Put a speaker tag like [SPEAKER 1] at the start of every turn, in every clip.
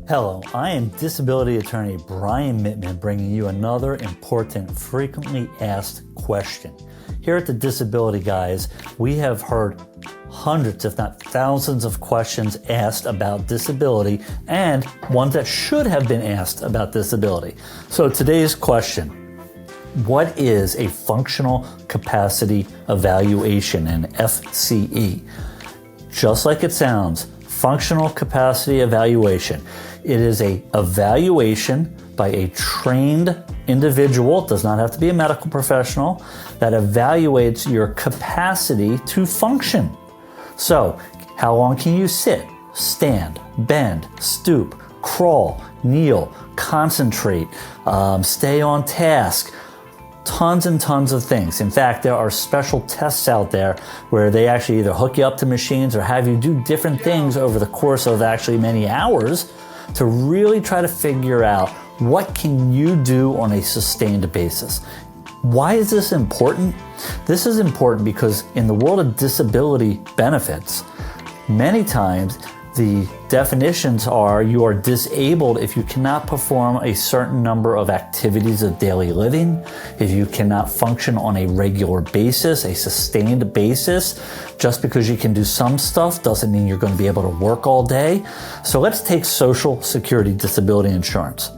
[SPEAKER 1] Hello, I am disability attorney Brian Mittman, bringing you another important frequently asked question. Here at the Disability Guys, we have heard hundreds, if not thousands, of questions asked about disability and ones that should have been asked about disability. So today's question: what is a functional capacity evaluation, an FCE? Just like it sounds, functional capacity evaluation. It is an evaluation by a trained individual, it does not have to be a medical professional, that evaluates your capacity to function. So, how long can you sit, stand, bend, stoop, crawl, kneel, concentrate, stay on task? Tons and tons of things. In fact, there are special tests out there where they actually either hook you up to machines or have you do different things over the course of actually many hours to really try to figure out what can you do on a sustained basis. Why is this important? This is important because in the world of disability benefits, many times the definitions are you are disabled if you cannot perform a certain number of activities of daily living, if you cannot function on a regular basis, a sustained basis. Just because you can do some stuff doesn't mean you're going to be able to work all day. So let's take Social Security disability insurance.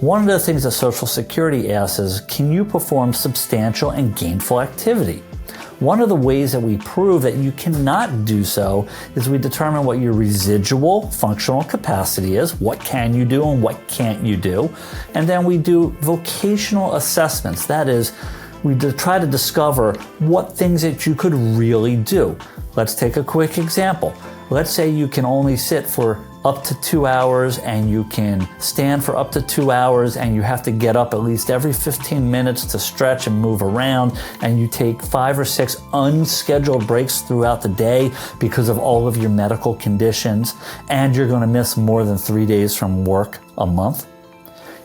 [SPEAKER 1] One of the things that Social Security asks is, can you perform substantial and gainful activity? One of the ways that we prove that you cannot do so is we determine what your residual functional capacity is, what can you do and what can't you do, and then we do vocational assessments. That is, we try to discover what things that you could really do. Let's take a quick example. Let's say you can only sit for up to 2 hours and you can stand for up to 2 hours and you have to get up at least every 15 minutes to stretch and move around, and you take 5 or 6 unscheduled breaks throughout the day because of all of your medical conditions, and you're going to miss more than 3 days from work a month.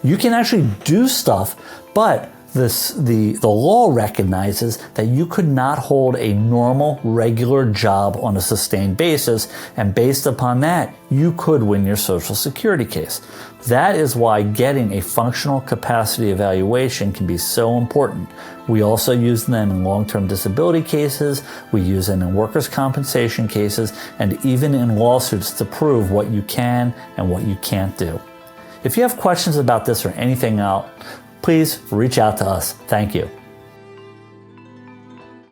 [SPEAKER 1] You can actually do stuff, but the law recognizes that you could not hold a normal, regular job on a sustained basis, and based upon that, you could win your Social Security case. That is why getting a functional capacity evaluation can be so important. We also use them in long-term disability cases, we use them in workers' compensation cases, and even in lawsuits to prove what you can and what you can't do. If you have questions about this or anything else, please reach out to us. Thank you.